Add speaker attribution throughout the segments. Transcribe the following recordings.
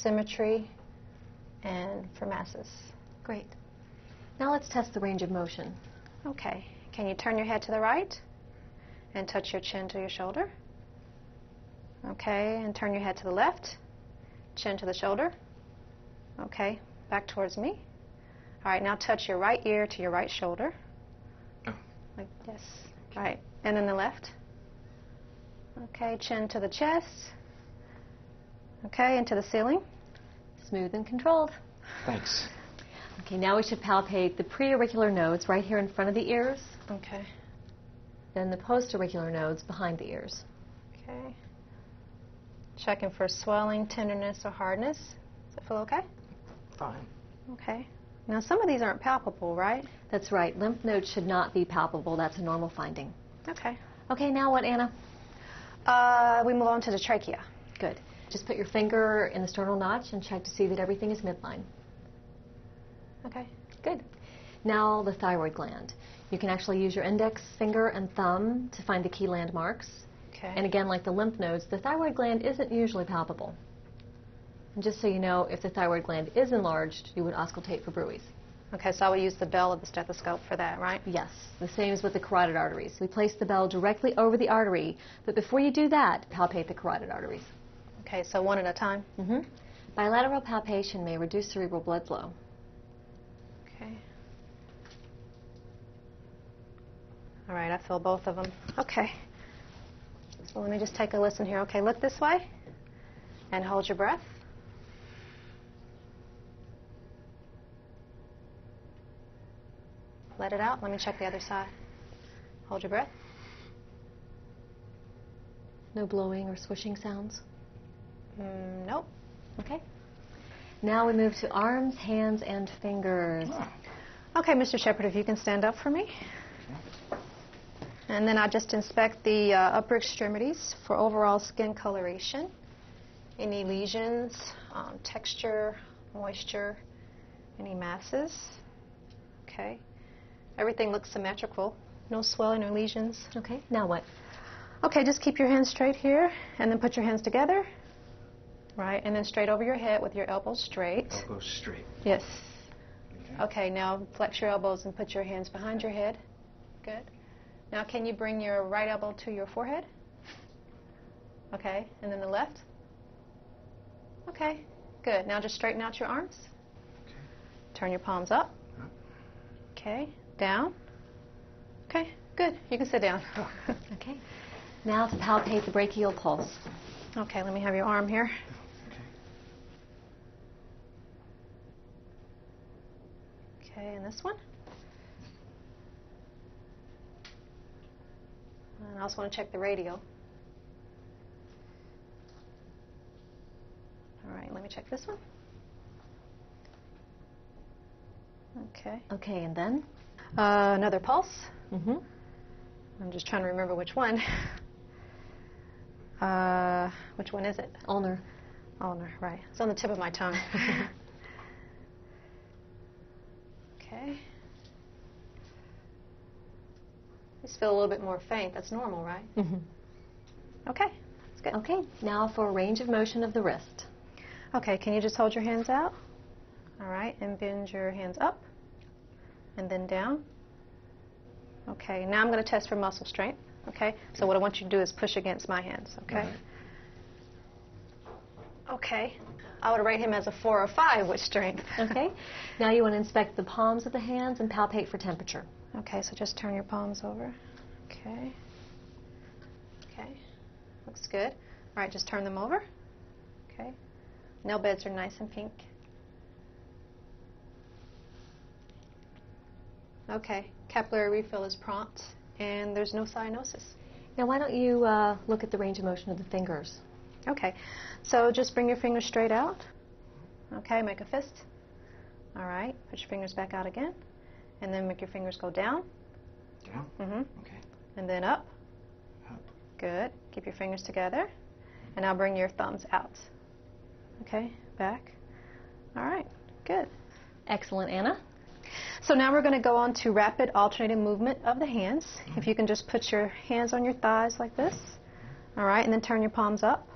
Speaker 1: symmetry, and for masses.
Speaker 2: Great. Now let's test the range of motion.
Speaker 1: Okay. Can you turn your head to the right and touch your chin to your shoulder? Okay. And turn your head to the left, chin to the shoulder. Okay. Back towards me. All right. Now touch your right ear to your right shoulder.
Speaker 3: Oh.
Speaker 1: Like this. All right. And then the left. Okay. Chin to the chest. Okay. Into the ceiling.
Speaker 2: Smooth and controlled.
Speaker 3: Thanks.
Speaker 2: Okay, now we should palpate the preauricular nodes right here in front of the ears,
Speaker 1: Okay.
Speaker 2: then the postauricular nodes behind the ears.
Speaker 1: Okay. Checking for swelling, tenderness, or hardness. Does it feel okay?
Speaker 3: Fine.
Speaker 1: Okay. Now, some of these aren't palpable, right?
Speaker 2: That's right. Lymph nodes should not be palpable. That's a normal finding.
Speaker 1: Okay.
Speaker 2: Okay, now what, Anna?
Speaker 1: We move on to the trachea.
Speaker 2: Good. Just put your finger in the sternal notch and check to see that everything is midline.
Speaker 1: Okay.
Speaker 2: Good. Now the thyroid gland. You can actually use your index finger and thumb to find the key landmarks.
Speaker 1: Okay.
Speaker 2: And again, like the lymph nodes, the thyroid gland isn't usually palpable. And just so you know, if the thyroid gland is enlarged, you would auscultate for bruits.
Speaker 1: Okay, so I will use the bell of the stethoscope for that, right?
Speaker 2: Yes, the same as with the carotid arteries. We place the bell directly over the artery, but before you do that, palpate the carotid arteries.
Speaker 1: Okay, so one at a time.
Speaker 2: Bilateral palpation may reduce cerebral blood flow.
Speaker 1: Okay. All right, I feel both of them. Okay. So let me just take a listen here. Okay, look this way and hold your breath. Let it out. Let me check the other side. Hold your breath.
Speaker 2: No blowing or swishing sounds?
Speaker 1: Nope.
Speaker 2: Okay. Now we move to arms, hands, and fingers.
Speaker 1: Okay, Mr. Shepard, if you can stand up for me. And then I'll just inspect the upper extremities for overall skin coloration. Any lesions, texture, moisture, any masses. Okay. Everything looks symmetrical. No swelling or lesions.
Speaker 2: Okay, now what?
Speaker 1: Okay, just keep your hands straight here, and then put your hands together. Right, and then straight over your head with your elbows straight.
Speaker 3: Elbows straight.
Speaker 1: Yes.
Speaker 3: Okay.
Speaker 1: Okay, now flex your elbows and put your hands behind your head. Good. Now can you bring your right elbow to your forehead? Okay, and then the left? Okay, good. Now just straighten out your arms.
Speaker 3: Okay.
Speaker 1: Turn your palms up.
Speaker 3: Up.
Speaker 1: Okay, down. Okay, good. You can sit down.
Speaker 2: Okay. Now to palpate the brachial pulse.
Speaker 1: Okay, let me have your arm here. Okay, and this one. And I also want to check the radial. All right, let me check this one. Okay.
Speaker 2: Okay, and then?
Speaker 1: Another pulse.
Speaker 2: Mm-hmm.
Speaker 1: I'm just trying to remember which one. Which one is it?
Speaker 2: Ulnar.
Speaker 1: Ulnar, right. It's on the tip of my tongue. Okay. Just feel a little bit more faint. That's normal, right? Okay, that's good.
Speaker 2: Okay, now for range of motion of the wrist.
Speaker 1: Okay, can you just hold your hands out? All right, and bend your hands up and then down. Okay, now I'm going to test for muscle strength. Okay, so what I want you to do is push against my hands. Okay. Okay, I would rate him as a 4 or 5 with strength.
Speaker 2: Okay, now you want to inspect the palms of the hands and palpate for temperature.
Speaker 1: Okay, so just turn your palms over. Okay. Okay, looks good. All right, just turn them over. Okay, nail beds are nice and pink. Okay, capillary refill is prompt, and there's no cyanosis.
Speaker 2: Now why don't you look at the range of motion of the fingers?
Speaker 1: Okay, so just bring your fingers straight out. Okay, make a fist. All right, put your fingers back out again, and then make your fingers go down.
Speaker 3: Down? Okay.
Speaker 1: And then up.
Speaker 3: Up.
Speaker 1: Good. Keep your fingers together, and now bring your thumbs out. Okay, back. All right, good.
Speaker 2: Excellent, Anna.
Speaker 1: So now we're going to go on to rapid alternating movement of the hands. If you can just put your hands on your thighs like this. All right, and then turn your palms up,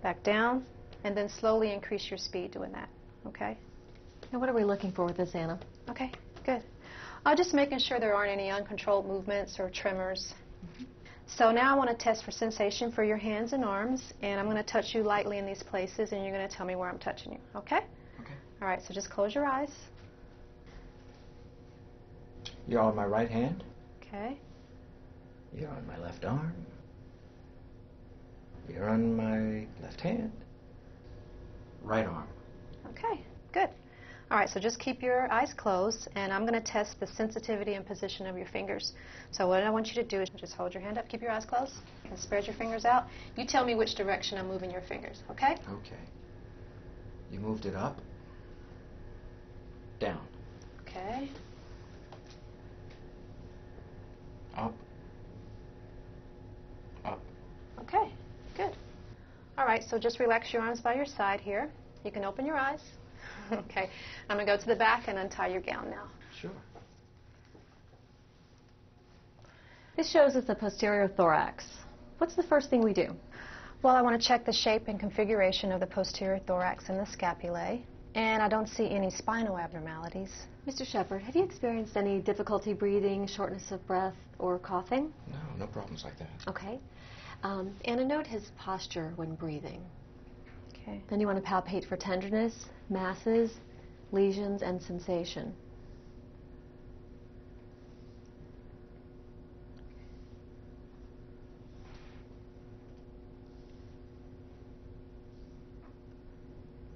Speaker 1: back down, and then slowly increase your speed doing that. Okay?
Speaker 2: Now, what are we looking for with this, Anna?
Speaker 1: Okay, good. Just making sure there aren't any uncontrolled movements or tremors. So now I want to test for sensation for your hands and arms, and I'm going to touch you lightly in these places, and you're going to tell me where I'm touching you. Okay?
Speaker 3: Okay.
Speaker 1: All right, so just close your eyes.
Speaker 3: You're on my right hand.
Speaker 1: Okay.
Speaker 3: You're on my left arm. You're on my left hand. Right arm.
Speaker 1: Okay, good. All right, so just keep your eyes closed, and I'm going to test the sensitivity and position of your fingers. So what I want you to do is just hold your hand up, keep your eyes closed, and spread your fingers out. You tell me which direction I'm moving your fingers, okay?
Speaker 3: Okay. You moved it up. Down.
Speaker 1: Okay.
Speaker 3: Up. Up.
Speaker 1: Okay, good. All right, so just relax your arms by your side here. You can open your eyes. Okay, I'm going to go to the back and untie your gown now.
Speaker 3: Sure.
Speaker 2: This shows us the posterior thorax. What's the first thing we do?
Speaker 1: Well, I want to check the shape and configuration of the posterior thorax and the scapulae, and I don't see any spinal abnormalities.
Speaker 2: Mr. Shepard, have you experienced any difficulty breathing, shortness of breath, or coughing?
Speaker 3: No problems like that.
Speaker 2: Okay. Anna, note his posture when breathing.
Speaker 1: Okay.
Speaker 2: Then you want to palpate for tenderness, masses, lesions, and sensation.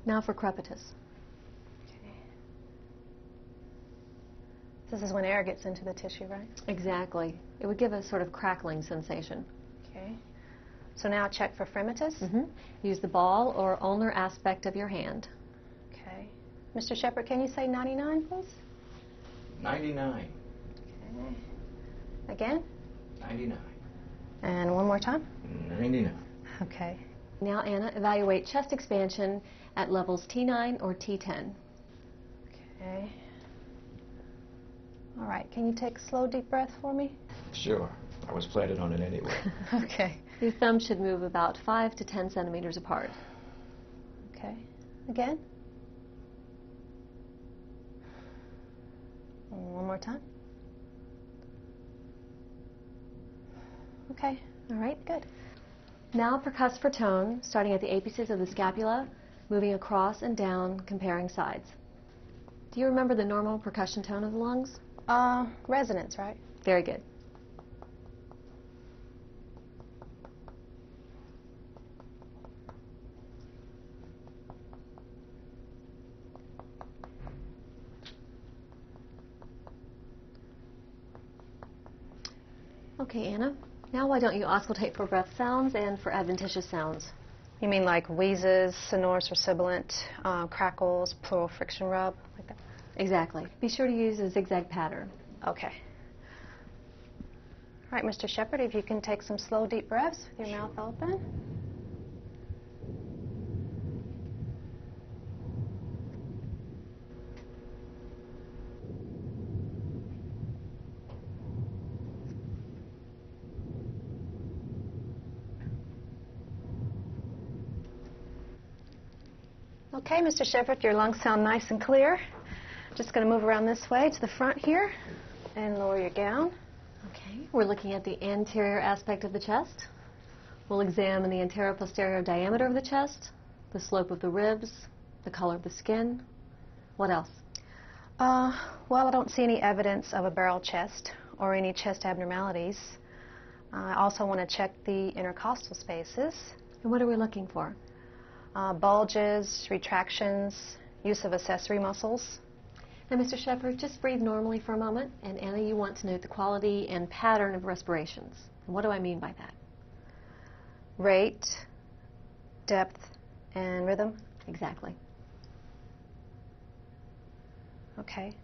Speaker 2: Now for crepitus.
Speaker 1: Okay. This is when air gets into the tissue, right?
Speaker 2: Exactly. It would give a sort of crackling sensation.
Speaker 1: Okay. So now check for fremitus.
Speaker 2: Use the ball or ulnar aspect of your hand.
Speaker 1: Okay. Mr. Shepard, can you say 99, please?
Speaker 3: 99.
Speaker 1: Okay. Again?
Speaker 3: 99.
Speaker 1: And one more time?
Speaker 3: 99.
Speaker 1: Okay.
Speaker 2: Now, Anna, evaluate chest expansion at levels T9 or T10.
Speaker 1: Okay. All right. Can you take a slow, deep breath for me?
Speaker 3: Sure. I was planning on it anyway.
Speaker 1: Okay.
Speaker 2: Your thumbs should move about 5 to 10 centimeters apart.
Speaker 1: Okay. Again? And one more time. Okay. All right. Good.
Speaker 2: Now percuss for tone, starting at the apices of the scapula, moving across and down, comparing sides. Do you remember the normal percussion tone of the lungs?
Speaker 1: Resonance, right?
Speaker 2: Very good. Okay, Anna. Now why don't you auscultate for breath sounds and for adventitious sounds?
Speaker 1: You mean like wheezes, sonorous or sibilant, crackles, pleural friction rub, like that?
Speaker 2: Exactly. Be sure to use a zigzag pattern.
Speaker 1: Okay. All right, Mr. Shepard, if you can take some slow, deep breaths with your mouth open. Okay, Mr. Shepard, your lungs sound nice and clear. Just going to move around this way to the front here and lower your gown.
Speaker 2: Okay, we're looking at the anterior aspect of the chest. We'll examine the anterior-posterior diameter of the chest, the slope of the ribs, the color of the skin. What else?
Speaker 1: Well, I don't see any evidence of a barrel chest or any chest abnormalities. I also want to check the intercostal spaces.
Speaker 2: And what are we looking for?
Speaker 1: Bulges, retractions, use of accessory muscles.
Speaker 2: Now, Mr. Shepard, just breathe normally for a moment. And Anna, you want to note the quality and pattern of respirations. And what do I mean by that?
Speaker 1: Rate, depth, and rhythm.
Speaker 2: Exactly.
Speaker 1: Okay.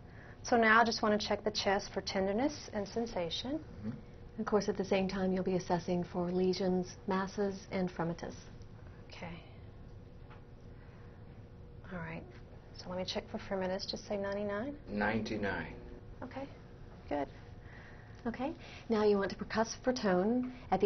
Speaker 1: So now I just want to check the chest for tenderness and sensation.
Speaker 2: Of course, at the same time, you'll be assessing for lesions, masses, and fremitus.
Speaker 1: Okay. All right. So let me check for fremitus. Just say 99.
Speaker 3: 99.
Speaker 1: Okay. Good.
Speaker 2: Okay. Now you want to percuss for tone at the